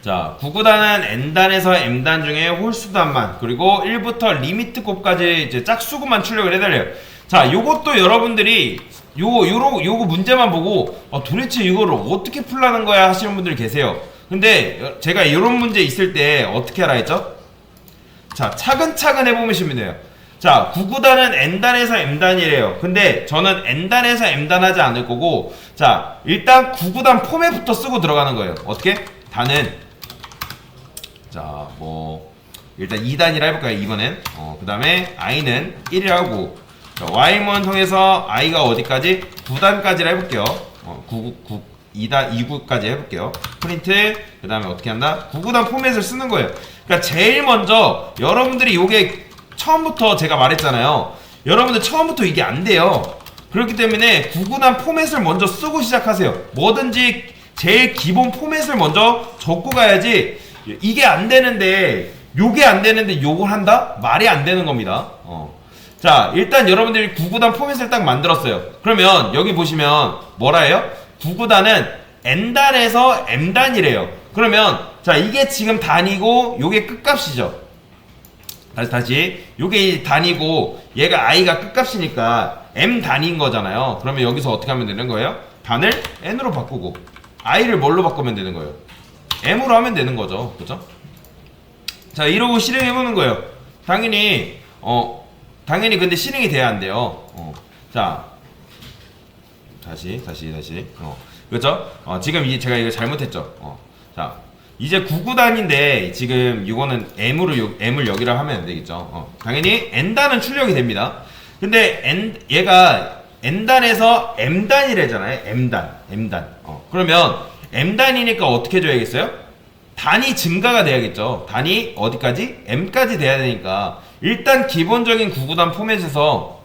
자, 9구단은 n단에서 m단 중에 홀수단만, 그리고 1부터 리미트 곱까지 이제 짝수구만 출력을 해달래요. 자, 요것도 여러분들이 요거 문제만 보고 도대체 이거를 어떻게 풀라는 거야 하시는 분들이 계세요. 근데 제가 이런 문제 있을 때 어떻게 하라 했죠? 자, 차근차근 해보시면 돼요. 자, 9구단은 n단에서 m단이래요. 근데 저는 n단에서 m단 하지 않을 거고, 자, 일단 9구단 포맷부터 쓰고 들어가는 거예요. 어떻게? 단은, 자, 뭐 일단 2단이라 해볼까요? 이번엔 그 다음에 i는 1이라고, y문 통해서 i가 어디까지? 9단까지라 해볼게요. 2구까지 해볼게요. 프린트, 그 다음에 어떻게 한다? 9구단 포맷을 쓰는 거예요. 그러니까 제일 먼저 여러분들이 요게 처음부터 제가 말했잖아요. 여러분들 처음부터 이게 안 돼요. 그렇기 때문에 9구단 포맷을 먼저 쓰고 시작하세요. 뭐든지 제일 기본 포맷을 먼저 적고 가야지, 이게 안 되는데 요게 안 되는데 요걸 한다? 말이 안 되는 겁니다. 자, 일단 여러분들이 9구단 포맷을 딱 만들었어요. 그러면 여기 보시면 뭐라 해요? 9구단은 n단에서 m단이래요. 그러면 자, 이게 지금 단이고 요게 끝값이죠. 다시 요게 단이고 얘가 i가 끝값이니까 m단인 거잖아요. 그러면 여기서 어떻게 하면 되는 거예요? 단을 n으로 바꾸고 i를 뭘로 바꾸면 되는 거예요? m으로 하면 되는 거죠. 그죠? 자, 이러고 실행해보는 거예요. 당연히 근데 실행이 돼야 안 돼요. 자, 다시. 그렇죠? 지금 제가 이거 잘못했죠. 자, 이제 9구단인데 지금 이거는 m을 여기라 하면 안 되겠죠. 당연히 n단은 출력이 됩니다. 근데 얘가 n단에서 m단이래잖아요. m단. 그러면 m단이니까 어떻게 줘야겠어요? 단이 증가가 돼야겠죠. 단이 어디까지? m까지 돼야 되니까 일단 기본적인 9구단 포맷에서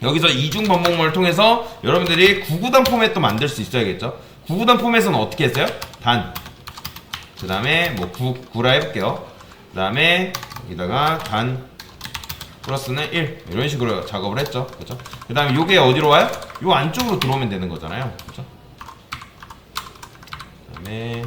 여기서 이중 반복문을 통해서 여러분들이 9구단 포맷도 만들 수 있어야겠죠. 9구단 포맷은 어떻게 했어요? 단, 그 다음에 뭐 9라 해볼게요. 그 다음에 여기다가 단 플러스는 1 이런 식으로 작업을 했죠. 그죠? 그 다음에 요게 어디로 와요? 요 안쪽으로 들어오면 되는 거잖아요. 그죠? 그 다음에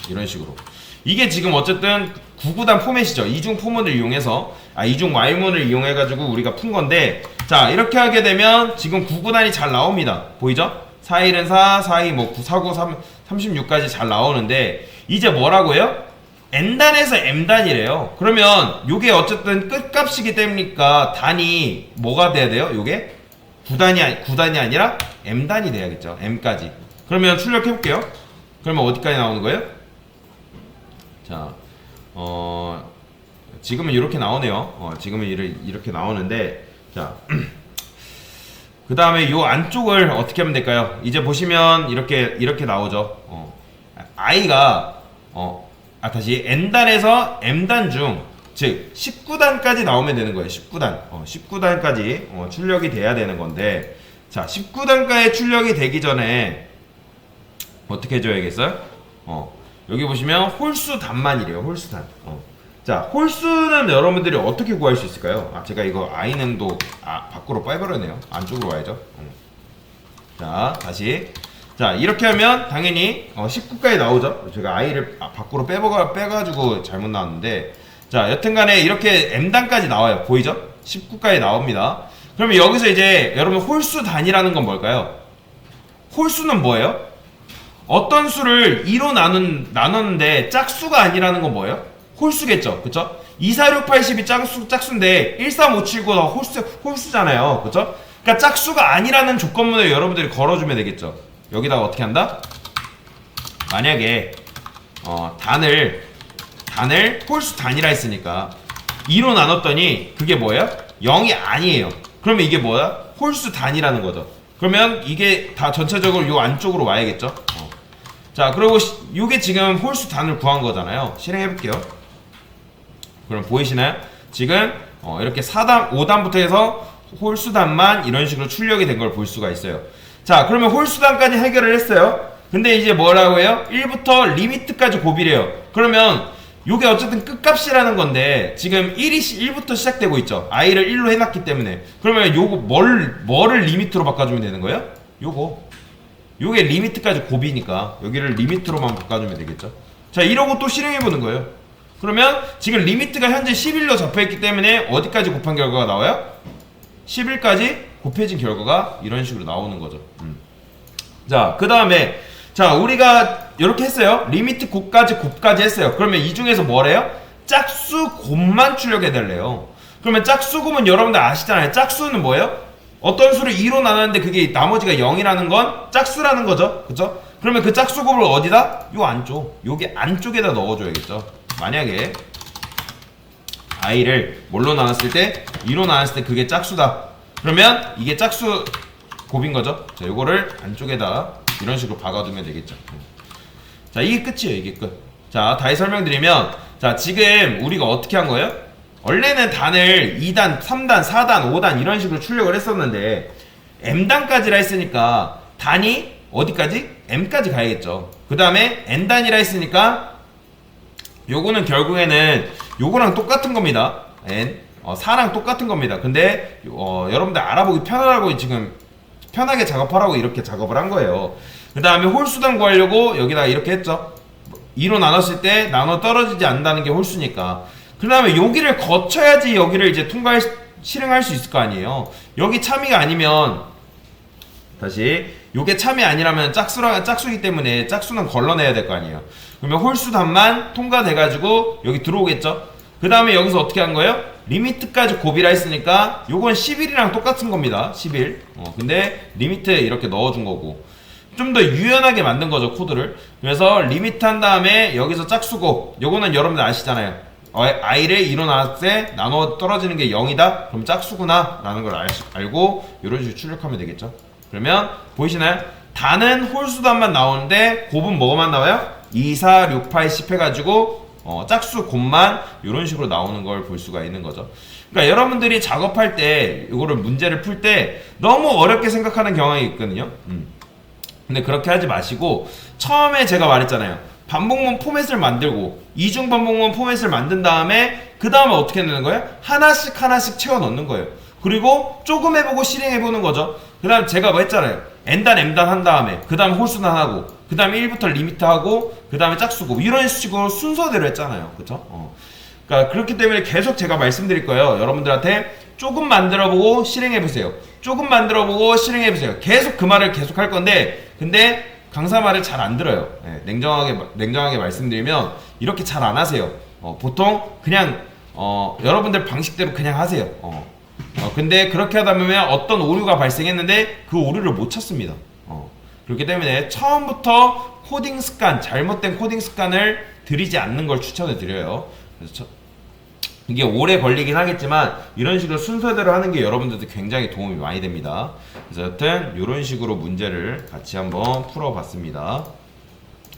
이런 식으로. 이게 지금 어쨌든 9구단 포맷이죠. 이중 포문을 이용해서, 이중 y문을 이용해가지고 우리가 푼 건데, 자, 이렇게 하게 되면 지금 9구단이 잘 나옵니다. 보이죠? 4, 1은 4, 4, 2, 뭐 9, 4, 9, 3, 36까지 잘 나오는데, 이제 뭐라고요? n단에서 m단이래요. 그러면 요게 어쨌든 끝값이기 때문이니까 단이 뭐가 돼야 돼요? 요게 9단이 아니라 m단이 돼야겠죠. m까지. 그러면 출력해볼게요. 그러면 어디까지 나오는 거예요? 자, 지금은 이렇게 나오네요. 지금은 이렇게 나오는데, 자, 그 다음에 요 안쪽을 어떻게 하면 될까요? 이제 보시면 이렇게 나오죠. i가 다시 n단에서 m단 중, 즉 19단까지 나오면 되는 거예요. 19단까지 출력이 돼야 되는 건데, 자, 19단까지 출력이 되기 전에 어떻게 해줘야겠어요? 여기 보시면 홀수단만이래요. 홀수단. 자, 홀수는 여러분들이 어떻게 구할 수 있을까요? 제가 이거 i는 또 밖으로 빼버렸네요. 안쪽으로 와야죠. 자, 다시. 자, 이렇게 하면 당연히 19까지 나오죠. 제가 i를 밖으로 빼가지고 잘못 나왔는데, 자, 여튼간에 이렇게 m단까지 나와요. 보이죠? 19까지 나옵니다. 그러면 여기서 이제 여러분 홀수단이라는 건 뭘까요? 홀수는 뭐예요? 어떤 수를 2로 나눴는데 짝수가 아니라는 건 뭐예요? 홀수겠죠. 그쵸? 2, 4, 6, 8, 10이 짝수인데 1, 3, 5, 7, 9가 홀수잖아요. 그쵸? 그러니까 짝수가 아니라는 조건문을 여러분들이 걸어주면 되겠죠. 여기다가 어떻게 한다? 만약에 단을 홀수 단이라 했으니까 2로 나눴더니 그게 뭐예요? 0이 아니에요. 그러면 이게 뭐야? 홀수 단이라는 거죠. 그러면 이게 다 전체적으로 요 안쪽으로 와야겠죠. 자, 그리고 요게 지금 홀수 단을 구한 거잖아요. 실행해 볼게요. 그럼 보이시나요? 지금 이렇게 4단, 5단부터 해서 홀수단만 이런 식으로 출력이 된 걸 볼 수가 있어요. 자, 그러면 홀수단까지 해결을 했어요. 근데 이제 뭐라고 해요? 1부터 리미트까지 곱이래요. 그러면 요게 어쨌든 끝값이라는 건데 지금 1부터 시작되고 있죠. i를 1로 해놨기 때문에. 그러면 요거 뭐를 리미트로 바꿔주면 되는 거예요? 요거 요게 리미트까지 곱이니까 여기를 리미트로만 바꿔주면 되겠죠. 자, 이러고 또 실행해보는 거예요. 그러면 지금 리미트가 현재 11로 잡혀있기 때문에 어디까지 곱한 결과가 나와요? 11까지 곱해진 결과가 이런 식으로 나오는 거죠. 자, 그 다음에 자, 우리가 이렇게 했어요. 리미트 곱까지 했어요. 그러면 이 중에서 뭐래요? 짝수 곱만 출력해달래요. 그러면 짝수 곱은 여러분들 아시잖아요. 짝수는 뭐예요? 어떤 수를 2로 나눴는데 그게 나머지가 0이라는 건 짝수라는 거죠. 그쵸? 그러면 그 짝수 곱을 어디다? 요 안쪽, 여기 안쪽에다 넣어줘야겠죠. 만약에 i를 뭘로 나눴을 때? 2로 나눴을 때 그게 짝수다. 그러면 이게 짝수 곱인 거죠. 자, 요거를 안쪽에다 이런 식으로 박아두면 되겠죠. 자, 이게 끝이에요. 이게 끝. 자, 다시 설명드리면, 자, 지금 우리가 어떻게 한 거예요? 원래는 단을 2단, 3단, 4단, 5단 이런 식으로 출력을 했었는데 m단까지라 했으니까 단이 어디까지? m까지 가야겠죠. 그 다음에 n단이라 했으니까 요거는 결국에는 요거랑 똑같은 겁니다. n 4랑 똑같은 겁니다. 근데 여러분들 알아보기 편하라고 지금 편하게 작업하라고 이렇게 작업을 한 거예요. 그 다음에 홀수단 구하려고 여기다가 이렇게 했죠. 2로 나눴을 때 나눠 떨어지지 않는다는 게 홀수니까. 그 다음에 여기를 거쳐야지 여기를 이제 실행할 수 있을 거 아니에요. 여기 참이가 아니면 다시 요게 참이 아니라면 짝수이기 때문에 짝수는 걸러내야 될 거 아니에요. 그러면 홀수단만 통과돼가지고 여기 들어오겠죠. 그 다음에 여기서 어떻게 한 거예요? 리미트까지 곱이라 했으니까 요건 11이랑 똑같은 겁니다. 11. 근데 리미트에 이렇게 넣어준 거고 좀 더 유연하게 만든 거죠, 코드를. 그래서 리미트 한 다음에 여기서 짝수곱, 요거는 여러분들 아시잖아요. i를 2로 나눴을 때 나눠 떨어지는 게 0이다? 그럼 짝수구나 라는 걸 알고 이런 식으로 출력하면 되겠죠. 그러면 보이시나요? 단은 홀수단만 나오는데 곱은 뭐만 나와요? 2, 4, 6, 8, 10 해가지고 짝수 곱만 이런 식으로 나오는 걸 볼 수가 있는 거죠. 그러니까 여러분들이 작업할 때 이거를 문제를 풀 때 너무 어렵게 생각하는 경향이 있거든요. 근데 그렇게 하지 마시고 처음에 제가 말했잖아요. 반복문 포맷을 만들고 이중 반복문 포맷을 만든 다음에 그 다음에 어떻게 내는 거예요? 하나씩 채워 넣는 거예요. 그리고 조금 해보고 실행해보는 거죠. 그 다음 제가 뭐 했잖아요. n단 m단 한 다음에 그 다음에 홀수단 하고 그 다음에 1부터 리미트 하고 그 다음에 짝수고 이런 식으로 순서대로 했잖아요. 그쵸? 그러니까 그렇기 때문에 계속 제가 말씀드릴 거예요. 여러분들한테 조금 만들어보고 실행해보세요. 조금 만들어보고 실행해보세요. 계속 그 말을 계속 할 건데 근데 강사 말을 잘 안 들어요. 네, 냉정하게 말씀드리면 이렇게 잘 안 하세요. 보통 그냥 여러분들 방식대로 그냥 하세요. 근데 그렇게 하다 보면 어떤 오류가 발생했는데 그 오류를 못 찾습니다. 그렇기 때문에 처음부터 코딩 습관, 잘못된 코딩 습관을 들이지 않는 걸 추천을 드려요. 그래서 이게 오래 걸리긴 하겠지만 이런 식으로 순서대로 하는 게 여러분들도 굉장히 도움이 많이 됩니다. 그래서 여튼 이런 식으로 문제를 같이 한번 풀어봤습니다.